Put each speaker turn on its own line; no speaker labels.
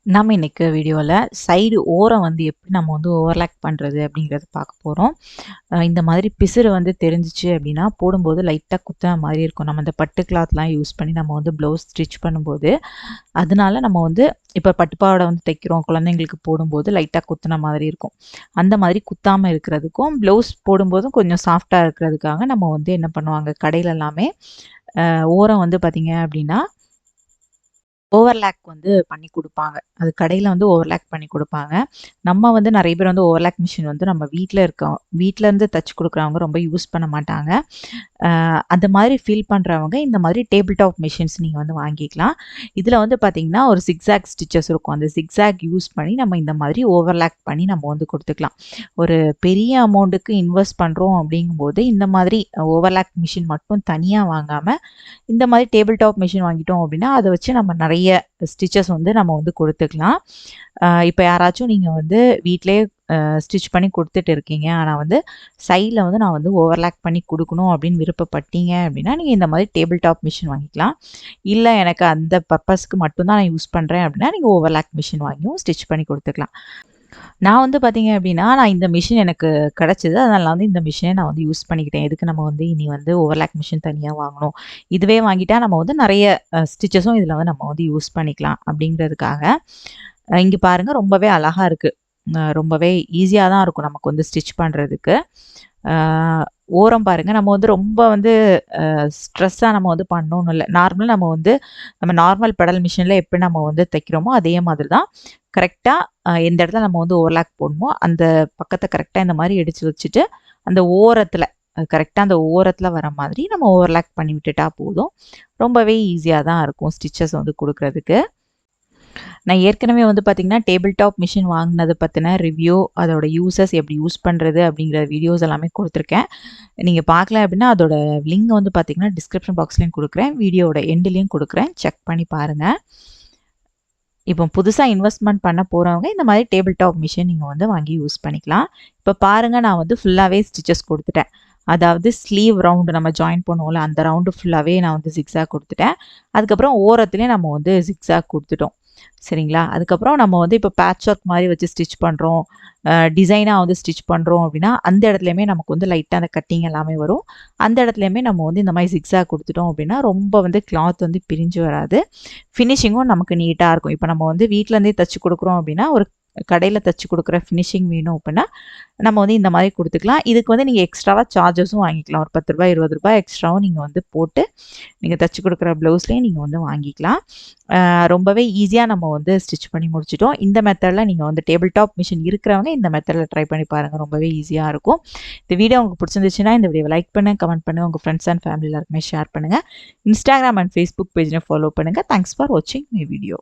நம்ம இன்னைக்கு வீடியோவில் சைடு ஓரம் வந்து எப்படி நம்ம வந்து ஓவர்லாக் பண்ணுறது அப்படிங்கிறத பார்க்க போகிறோம். இந்த மாதிரி பிசுறு வந்து தெரிஞ்சிச்சு அப்படின்னா போடும்போது லைட்டாக குத்துன மாதிரி இருக்கும். நம்ம இந்த பட்டு கிளாத்லாம் யூஸ் பண்ணி நம்ம வந்து ப்ளவுஸ் ஸ்டிச் பண்ணும்போது அதனால நம்ம வந்து இப்போ பட்டுப்பாவாடை வந்து தைக்கிறோம், குழந்தைங்களுக்கு போடும்போது லைட்டாக குத்துன மாதிரி இருக்கும். அந்த மாதிரி குத்தாமல் இருக்கிறதுக்கும் ப்ளவுஸ் போடும்போதும் கொஞ்சம் சாஃப்டாக இருக்கிறதுக்காக நம்ம வந்து என்ன பண்ணுவாங்க, கடையில் எல்லாமே ஓரம் வந்து பார்த்திங்க அப்படின்னா ஓவர்லாக் வந்து பண்ணி குடுப்பாங்க. அது கடையில வந்து ஓவர்லாக் பண்ணி குடுப்பாங்க. நம்ம வந்து நெறைய பேர் வந்து ஓவர்லாக் மிஷின் வந்து நம்ம வீட்லருந்து தச்சு குடுக்குறவங்க ரொம்ப யூஸ் பண்ண மாட்டாங்க. அந்த மாதிரி ஃபீல் பண்றவங்க இந்த மாதிரி டேபிள் டாப் மிஷின்ஸ் நீங்க வந்து வாங்கிக்கலாம். இதில வந்து பார்த்தீங்கன்னா, ஒரு ஜிக்ஸாக் ஸ்டிச்சஸ் இருக்கும். அந்த ஜிக்ஸாக் யூஸ் பண்ணி நம்ம இந்த மாதிரி ஓவர்லாக் பண்ணி நம்ம வந்து குடுத்துக்கலாம். ஒரு பெரிய அமௌண்ட்டுக்கு இன்வெஸ்ட் பண்றோம் அப்படிங்கும்போது, இந்த மாதிரி ஓவர்லாக் மிஷின் மட்டும் தனியா வாங்காம, இந்த மாதிரி டேபிள் டாப் மிஷின் வாங்கிட்டோம் அப்படின்னா, அத வச்சு நம்ம நெறைய ஸ்டிச்சஸ் வந்து நம்ம வந்து குடுத்துக்கலாம். இப்ப யாராச்சும் நீங்க வந்து வீட்லயே ஸ்டிச் பண்ணி குடுத்துட்டு இருக்கீங்க. ஆனா வந்து சைட்ல வந்து நான் வந்து ஓவர்லாக் பண்ணி குடுக்கணும் அப்படின்னு விருப்பப்பட்டீங்க அப்படின்னா, நீங்க இந்த மாதிரி டேபிள் டாப் மிஷின் வாங்கிக்கலாம். இல்ல எனக்கு அந்த பர்ப்பஸ்க்கு மட்டும் தான் நான் யூஸ் பண்றேன் அப்படின்னா, நீங்க ஓவர்லாக் மிஷின் வாங்கியும் ஸ்டிச் பண்ணி குடுத்துக்கலாம். நான் வந்து பார்த்தீங்க அப்படின்னா, நான் இந்த மிஷின் எனக்கு கிடைச்சது. அதனால நான் வந்து இந்த மிஷினே நான் வந்து யூஸ் பண்ணிக்கிட்டேன். எதுக்கு நம்ம வந்து இனி வந்து ஓவர்லாக் மிஷின் தனியா வாங்கணும். இதுவே வாங்கிட்டா நம்ம வந்து நெறைய ஸ்டிச்சஸும் இதில வந்து நம்ம வந்து யூஸ் பண்ணிக்கலாம் அப்படிங்கிறதுக்காக. இங்க பாருங்க ரொம்பவே அழகா இருக்கு. ரொம்பவே ஈஸியா தான் இருக்கும் நமக்கு வந்து ஸ்டிச் பண்றதுக்கு. அ ஓரம் பாருங்க நம்ம வந்து ரொம்ப வந்து ஸ்ட்ரெஸ்ஸா நம்ம வந்து பண்ணணும்னு இல்ல. நார்மலா நம்ம நார்மல் பெடல் மிஷின்ல எப்படி நம்ம வந்து தைக்கிறோமோ, அதே மாதிரி தான் கரெக்ட்டா எந்த இடத்துல நம்ம வந்து ஓவர்லாக் போடணுமோ, அந்த பக்கத்த கரெக்ட்டா இந்த மாரி இடிச்சு வச்சுட்டு, அந்த ஓரத்துல கரெக்ட்டா அந்த ஓரத்துல வர மாதிரி நம்ம ஓவர்லாக் பண்ணி விட்டுட்டா போதும். ரொம்பவே ஈஸியா தான் இருக்கும் ஸ்டிச்சஸ் வந்து குடுக்குறதுக்கு. நான் ஏற்கனவே வந்து பார்த்தீங்கன்னா, டேபிள் டாப் மிஷின் வாங்குனது பத்தின ரிவ்யூ, அதோட யூசஸ் எப்படி யூஸ் பண்றது அப்படிங்கிற வீடியோஸ் எல்லாமே குடுத்துருக்கேன். நீங்க பார்க்கல அப்படின்னா, அதோட லிங்க் வந்து பார்த்தீங்கன்னா, டிஸ்கிரிப்ஷன் பாக்ஸ்லயும் குடுக்குறேன். வீடியோவோட எண்ட்லயும் குடுக்குறேன். செக் பண்ணி பாருங்க. இப்போ புதுசா இன்வெஸ்ட்மென்ட் பண்ண போறவங்க இந்த மாதிரி டேபிள் டாப் மிஷின் நீங்க வந்து வாங்கி யூஸ் பண்ணிக்கலாம். இப்ப பாருங்க நான் வந்து ஃபுல்லாவே ஸ்டிச்சஸ் குடுத்துட்டேன். அதாவது ஸ்லீவ் ரவுண்ட் நம்ம ஜாயின் பண்ணுவோம்ல, அந்த ரவுண்டு ஃபுல்லாவே நான் வந்து ஜிக்ஸாக் குடுத்துட்டேன். அதுக்கப்புறம் ஓரத்துலயும் நம்ம வந்து ஜிக்ஸாக் குடுத்துட்டோம். சரிங்களா? அதுக்கப்புறம் நம்ம வந்து இப்போ பேட்ச் ஒர்க் மாரி வச்சு ஸ்டிச் பண்றோம். டிசைனா வந்து ஸ்டிச் பண்றோம் அப்படின்னா, அந்த இடத்துலயுமே நமக்கு வந்து லைட்டா அந்த கட்டிங் எல்லாமே வரும். அந்த இடத்துலயுமே நம்ம வந்து இந்த மாரி ஜிக்ஸாக் குடுத்துட்டோம் அப்படின்னா, ரொம்ப வந்து கிளாத் வந்து பிரிஞ்சு வராது. ஃபினிஷிங்கும் நமக்கு நீட்டா இருக்கும். இப்ப நம்ம வந்து வீட்ல இருந்தே தச்சு குடுக்குறோம் அப்படின்னா, ஒரு கடையில தச்சு குடுக்குற ஃபினிஷிங் வேணும் அப்படின்னா, நம்ம வந்து இந்த மாரி குடுத்துக்கலாம். இதுக்கு வந்து நீங்க எக்ஸ்ட்ராவா சார்ஜஸும் வாங்கிக்கலாம். ஒரு ரூ. 10 ரூ. 20 எக்ஸ்ட்ராவும் நீங்க வந்து போட்டு, நீங்க தச்சு குடுக்குற ப்ளவுஸ்லயே நீங்க வந்து வாங்கிக்கலாம். ரொம்பவே ஈஸியா நம்ம வந்து ஸ்டிச் பண்ணி முடிச்சுட்டோம். இந்த மெத்தட்ல நீங்க வந்து டேபிள் டாப் மிஷின் இருக்கிறவங்க இந்த மெத்தட்ல ட்ரை பண்ணி பாருங்க. ரொம்பவே ஈஸியா இருக்கும். இந்த வீடியோ உங்களுக்கு பிடிச்சிருந்துச்சுன்னா, இந்த வீடியோவ லைக் பண்ணுங்க, கமெண்ட் பண்ணுங்க. உங்க ஃப்ரெண்ட்ஸ் அண்ட் ஃபேமிலி எல்லாருக்குமே ஷேர் பண்ணுங்க. Instagram அண்ட் Facebook பேஜ்லயும் ஃபாலோ பண்ணுங்க. தேங்க்ஸ் ஃபார் வாட்சிங் மை வீடியோ.